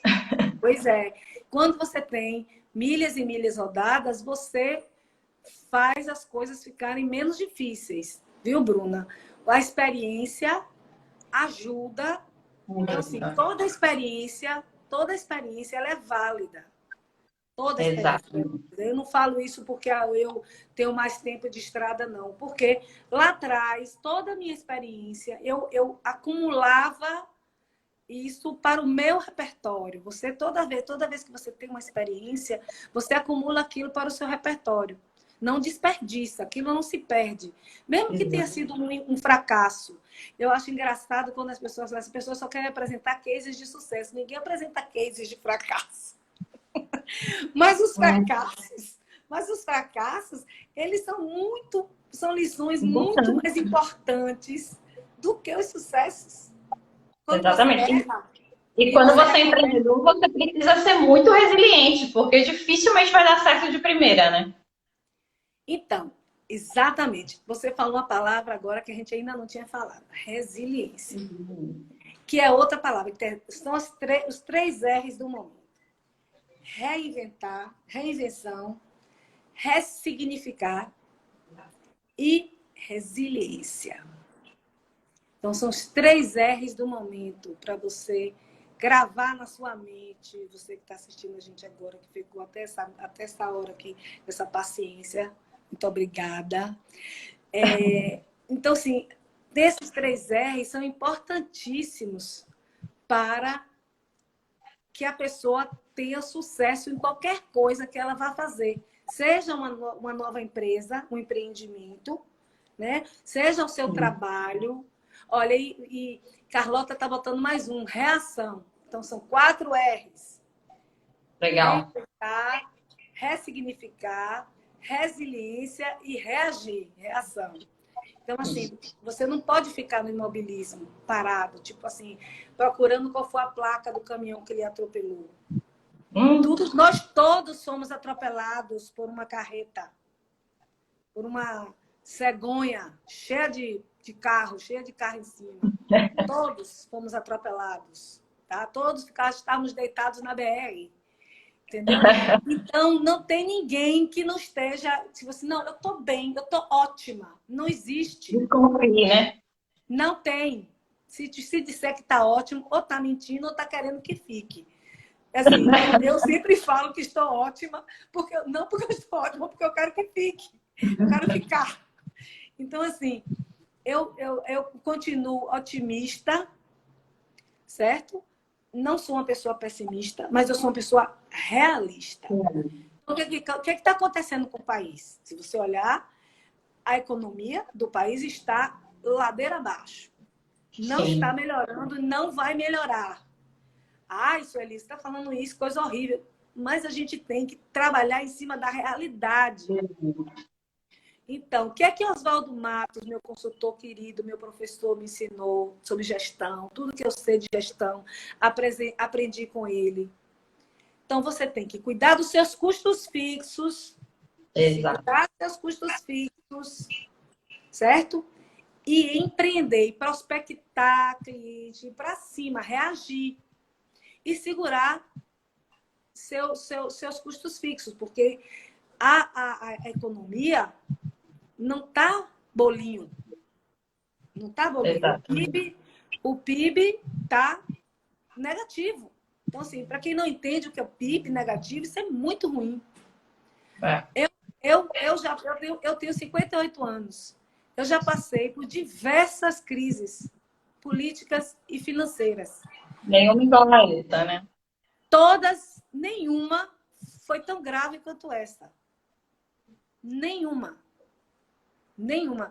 Pois é. Quando você tem milhas e milhas rodadas, você faz as coisas ficarem menos difíceis. Viu, Bruna? A experiência ajuda. Então, assim, toda experiência ela é válida. Toda experiência. Exato. Eu não falo isso porque eu tenho mais tempo de estrada, não. Porque lá atrás, toda a minha experiência, eu acumulava isso para o meu repertório. Você, toda vez que você tem uma experiência, você acumula aquilo para o seu repertório. Não desperdiça, aquilo não se perde. Mesmo que tenha sido um fracasso. Eu acho engraçado quando as pessoas só querem apresentar cases de sucesso. Ninguém apresenta cases de fracasso. Mas os fracassos, eles são lições muito mais importantes do que os sucessos. Quando você Exatamente. erra, E e quando você você é recomeça. empreendedor, você precisa ser muito resiliente, porque dificilmente vai dar certo de primeira, né? Então, exatamente. Você falou uma palavra agora que a gente ainda não tinha falado. Resiliência. Que é outra palavra. São os 3 R's do momento. Reinventar, reinvenção, ressignificar e resiliência. Então, são os 3 R's do momento para você gravar na sua mente. Você que está assistindo a gente agora, que ficou até essa hora aqui, essa paciência. Muito obrigada. Então, assim, esses 3 R's são importantíssimos para que a pessoa tenha sucesso em qualquer coisa que ela vá fazer. Seja uma nova empresa, um empreendimento, né? Seja o seu trabalho. Olha, e Carlota está botando mais um, reação. Então, são 4 R's. Legal. Reinventar, ressignificar, resiliência e reagir, reação. Então, assim, você não pode ficar no imobilismo, parado, tipo assim, procurando qual foi a placa do caminhão que ele atropelou. Nós todos somos atropelados por uma carreta, por uma cegonha cheia de carro em cima. Todos fomos atropelados, tá? Todos estávamos deitados na BR. Entendeu? Então, não tem ninguém que não esteja... Se você, não, eu tô bem, eu tô ótima. Não existe. Desconstruir, né? Não tem. Se disser que tá ótimo, ou tá mentindo, ou tá querendo que fique. Assim, eu sempre falo que estou ótima, não porque eu estou ótima, porque eu quero que fique. Eu quero ficar. Então, assim, eu continuo otimista, certo? Não sou uma pessoa pessimista, mas eu sou uma pessoa realista. O que está acontecendo com o país? Se você olhar, a economia do país está ladeira abaixo. Não está melhorando, não vai melhorar. Ai, Sueli, você está falando isso, coisa horrível. Mas a gente tem que trabalhar em cima da realidade. Então, o que é que Oswaldo Matos, meu consultor querido, meu professor, me ensinou sobre gestão? Tudo que eu sei de gestão, aprendi com ele. Então, você tem que cuidar dos seus custos fixos. Exato. Cuidar dos seus custos fixos, certo? E empreender, e prospectar cliente, ir para cima, reagir. E segurar seus custos fixos, porque a economia não está bolinho. Não está bolinho. Exato. O PIB está negativo. Então, assim, para quem não entende o que é o PIB negativo, isso é muito ruim. É. Eu tenho 58 anos. Eu já passei por diversas crises políticas e financeiras. Nenhuma igual a essa, né? Todas, nenhuma foi tão grave quanto essa. Nenhuma. Nenhuma.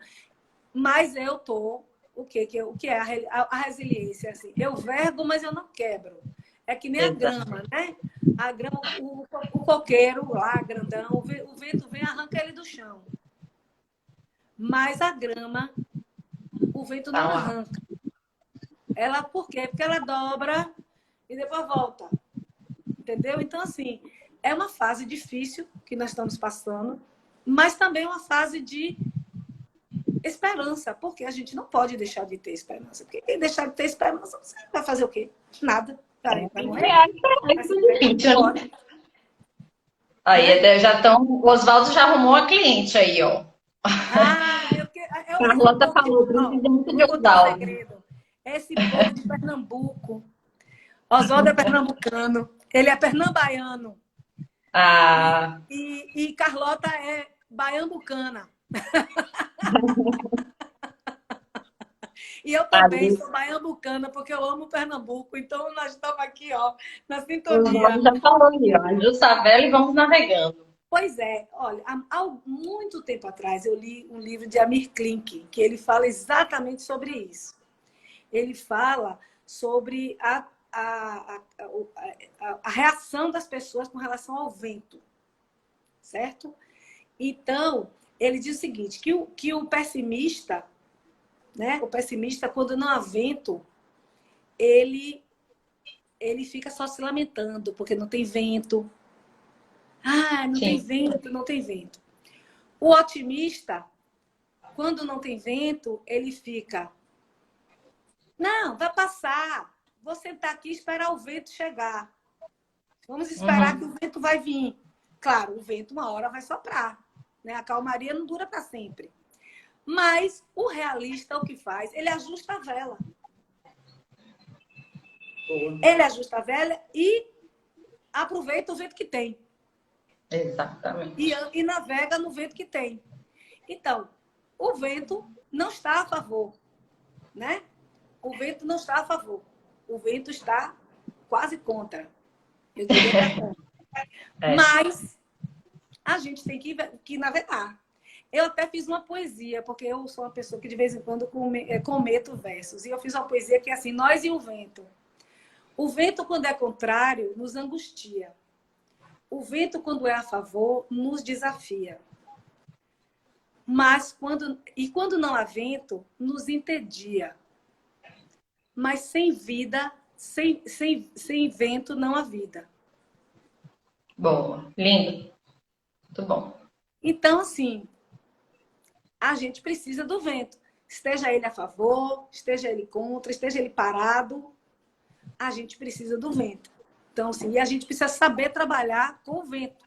Mas eu tô... O que é a resiliência? Assim, eu vergo, mas eu não quebro. É que nem a grama, né? A grama, o coqueiro lá, grandão, o vento vem e arranca ele do chão. Mas a grama, o vento não arranca. Ela, por quê? Porque ela dobra e depois volta. Entendeu? Então, assim, é uma fase difícil que nós estamos passando, mas também uma fase de esperança, porque a gente não pode deixar de ter esperança. Porque quem deixar de ter esperança, você vai fazer o quê? Nada. Vai morrer. Pode. Aí já estão. O Oswaldo já arrumou a cliente aí, ó. A Carlota falou, precisamos de Oswaldo. Segredo. Esse povo de Pernambuco. Oswaldo é pernambucano. Ele é pernambaiano. E Carlota é baiambucana. E eu também sou baiambucana, porque eu amo Pernambuco. Então, nós estamos aqui, ó, na sintonia. O já falou ali, ó. Jussavela e vamos navegando. Pois é. Olha, há muito tempo atrás, eu li um livro de Amir Klink, que ele fala exatamente sobre isso. Ele fala sobre a reação das pessoas com relação ao vento. Certo? Então, ele diz o seguinte, que o pessimista, né? O pessimista, quando não há vento, ele fica só se lamentando, porque não tem vento. Ah, não tem vento, não tem vento. O otimista, quando não tem vento, ele fica... Não, vai passar. Vou sentar aqui e esperar o vento chegar. Vamos esperar que o vento vai vir. Claro, o vento uma hora vai soprar. Né? A calmaria não dura para sempre. Mas o realista, o que faz? Ele ajusta a vela. Ele ajusta a vela e aproveita o vento que tem. Exatamente. E navega no vento que tem. Então, o vento não está a favor. Né? O vento não está a favor. O vento está quase contra. Eu diria que é contra. Mas a gente tem que navegar. Eu até fiz uma poesia, porque eu sou uma pessoa que de vez em quando cometo versos. E eu fiz uma poesia que é assim, nós e o vento. O vento, quando é contrário, nos angustia. O vento, quando é a favor, nos desafia. Mas quando não há vento, nos entedia. Mas sem vida, sem vento, não há vida. Boa, lindo. Muito bom. Então, assim, a gente precisa do vento. Esteja ele a favor, esteja ele contra, esteja ele parado, a gente precisa do vento. Então, assim, e a gente precisa saber trabalhar com o vento.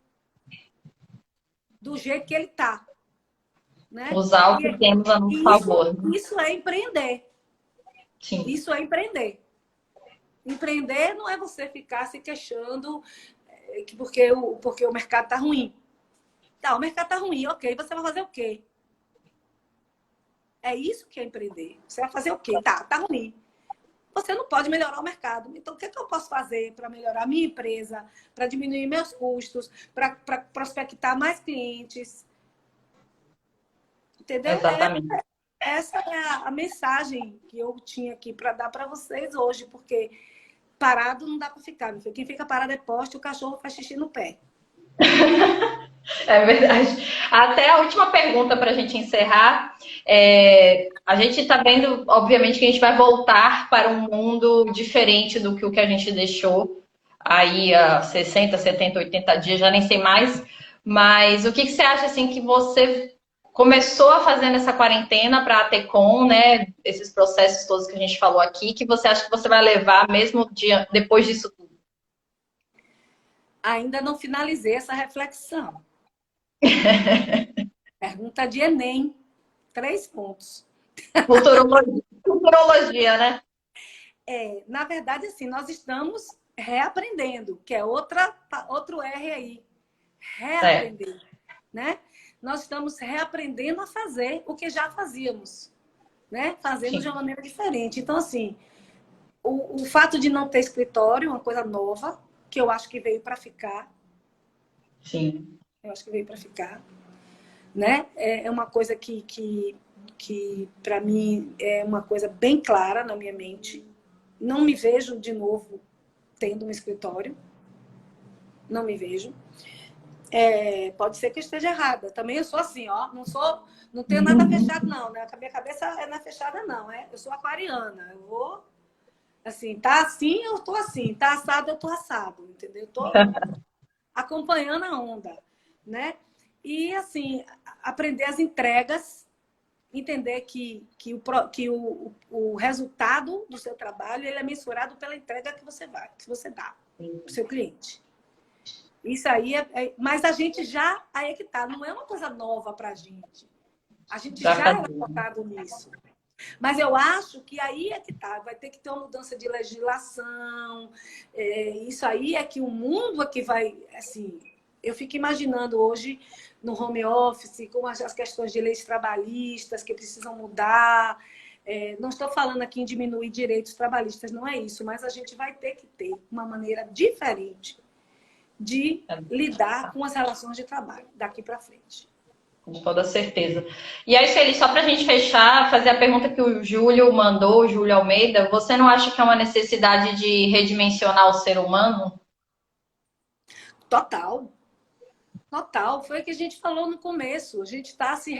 Do jeito que ele está. Né? Usar o que temos a nosso favor. Isso é empreender. Sim. Isso é empreender. Empreender não é você ficar se queixando porque o mercado está ruim. Tá, o mercado está ruim, ok. Você vai fazer o quê? É isso que é empreender. Você vai fazer o quê? Tá ruim. Você não pode melhorar o mercado. Então, o que eu posso fazer para melhorar a minha empresa, para diminuir meus custos, para prospectar mais clientes? Entendeu? Exatamente. Essa é a mensagem que eu tinha aqui para dar para vocês hoje, porque parado não dá para ficar. Quem fica parado é poste, o cachorro faz xixi no pé. É verdade. Até a última pergunta para a gente encerrar. A gente está vendo, obviamente, que a gente vai voltar para um mundo diferente do que o que a gente deixou aí há 60, 70, 80 dias, já nem sei mais. Mas o que você acha assim que você começou a fazer nessa quarentena para a Tecom, né? Esses processos todos que a gente falou aqui, que você acha que você vai levar mesmo depois disso tudo? Ainda não finalizei essa reflexão. Pergunta de Enem. 3 pontos. Futurologia, né? Na verdade, assim, nós estamos reaprendendo, que é outro R aí. É, Reaprender, né? Nós estamos reaprendendo a fazer o que já fazíamos, né? Fazendo de uma sim, maneira diferente. Então, assim, o fato de não ter escritório é uma coisa nova, que eu acho que veio para ficar. sim. Eu acho que veio para ficar, né? É uma coisa que para mim, é uma coisa bem clara na minha mente. Não me vejo de novo tendo um escritório. Não me vejo. Pode ser que eu esteja errada. Também eu sou assim, ó. Não tenho nada fechado, não, né? A minha cabeça não é fechada, não. Eu sou aquariana. Eu vou, assim, tá assim, eu tô assim. Tá assado, eu tô assado, entendeu? Eu tô acompanhando a onda, né? E, assim, aprender as entregas, entender que o resultado do seu trabalho ele é mensurado pela entrega que você dá para o seu cliente. Isso aí mas a gente já, aí é que tá, não é uma coisa nova para a gente. A gente Já já era fazia. focado nisso. Mas eu acho que aí é que tá, vai ter que ter uma mudança de legislação. Isso aí é que o mundo é que vai, assim, eu fico imaginando hoje no home office, com as questões de leis trabalhistas que precisam mudar. Não estou falando aqui em diminuir direitos trabalhistas, não é isso, mas a gente vai ter que ter uma maneira diferente de lidar com as relações de trabalho daqui para frente. Com toda certeza. E aí, Sueli, só para a gente fechar, fazer a pergunta que o Júlio mandou, o Júlio Almeida, você não acha que é uma necessidade de redimensionar o ser humano? Total, total. Foi o que a gente falou no começo. A gente está se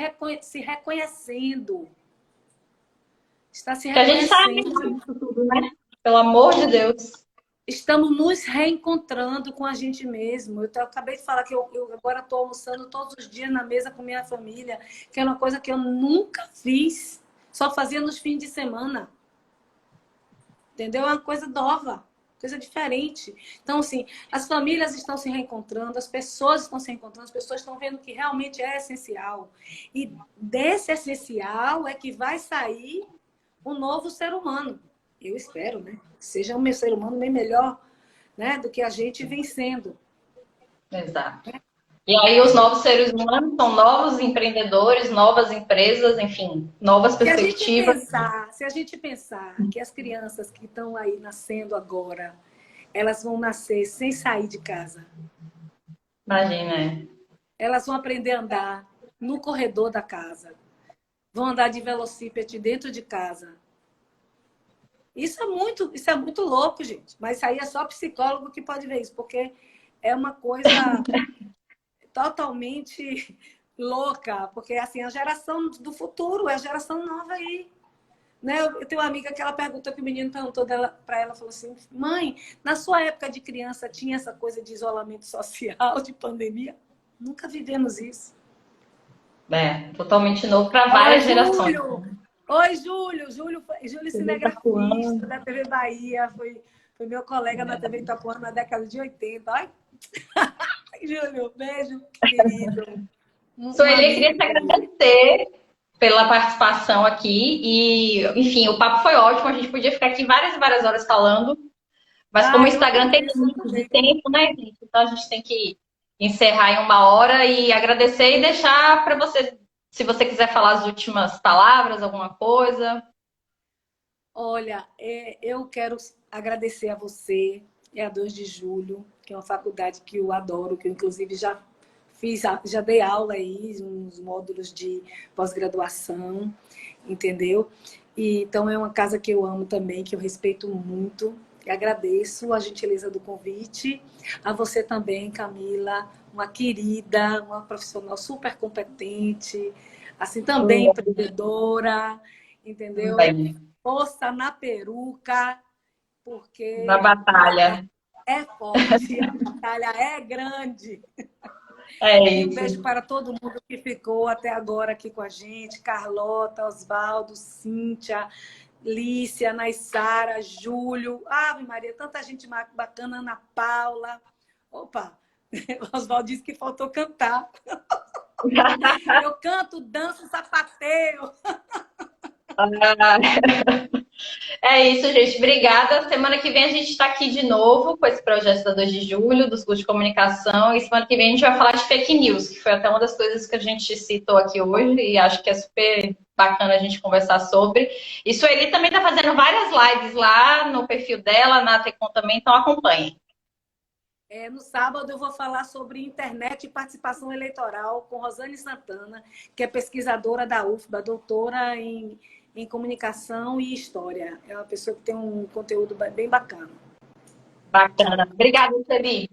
reconhecendo. Está se Que a gente sabe reconhecendo. disso tudo, né? Pelo amor de Deus. Estamos nos reencontrando com a gente mesmo. Eu acabei de falar que eu agora estou almoçando todos os dias na mesa com minha família, que é uma coisa que eu nunca fiz. Só fazia nos fins de semana. Entendeu? É uma coisa nova, coisa diferente. Então, assim, as famílias estão se reencontrando, as pessoas estão se reencontrando, as pessoas estão vendo que realmente é essencial. E desse essencial é que vai sair um novo ser humano. Eu espero, né? Que seja um ser humano bem melhor, né, do que a gente vem sendo. Exato. E aí, os novos seres humanos são novos empreendedores, novas empresas, enfim, novas perspectivas. Se a gente pensar que as crianças que estão aí nascendo agora, elas vão nascer sem sair de casa. Imagina, é. Elas vão aprender a andar no corredor da casa. Vão andar de velocípede dentro de casa. Isso é muito louco, gente. Mas isso aí é só psicólogo que pode ver isso, porque é uma coisa totalmente louca, porque assim, a geração do futuro é a geração nova aí. Né? Eu tenho uma amiga que ela perguntou, que o menino perguntou para ela, falou assim: mãe, na sua época de criança tinha essa coisa de isolamento social, de pandemia? Nunca vivemos isso. É, totalmente novo para Oi, várias gerações. Júlio! Oi, Júlio! Júlio TV Itapuã. cinegrafista da TV Bahia, foi meu colega na TV Itapuã na década de 80. Ai, Júlio, beijo, querido. Um Sueli, eu queria amigo. te agradecer pela participação aqui. E, enfim, o papo foi ótimo. A gente podia ficar aqui várias e várias horas falando, mas como o Ah, eu Instagram tem agradeço limite de também. tempo, né, gente? Então a gente tem que encerrar em uma hora e agradecer e deixar para você, se você quiser falar as últimas palavras, alguma coisa. Olha, eu quero agradecer a você e a 2 de Julho, que é uma faculdade que eu adoro, que eu inclusive já dei aula aí, uns módulos de pós-graduação, entendeu? E, então é uma casa que eu amo também, que eu respeito muito. E agradeço a gentileza do convite. A você também, Camila, uma querida, uma profissional super competente, assim também empreendedora, entendeu? Bem, Força na peruca, na porque batalha. é forte, a batalha é grande. É E um beijo isso. para todo mundo que ficou até agora aqui com a gente: Carlota, Osvaldo, Cíntia, Lícia, Naissara, Júlio, Ave Maria, tanta gente bacana, Ana Paula. Opa, o Osvaldo disse que faltou cantar. Eu canto, danço, sapateio. É isso, gente. Obrigada. Semana que vem a gente está aqui de novo com esse projeto da 2 de julho, dos cursos de comunicação. E semana que vem a gente vai falar de fake news, que foi até uma das coisas que a gente citou aqui hoje e acho que é super bacana a gente conversar sobre. E Sueli também está fazendo várias lives lá no perfil dela, na Tecom também, então acompanhem. No sábado eu vou falar sobre internet e participação eleitoral com Rosane Santana, que é pesquisadora da UFBA, doutora em comunicação e história. É uma pessoa que tem um conteúdo bem bacana. Bacana. Obrigada, Sueli.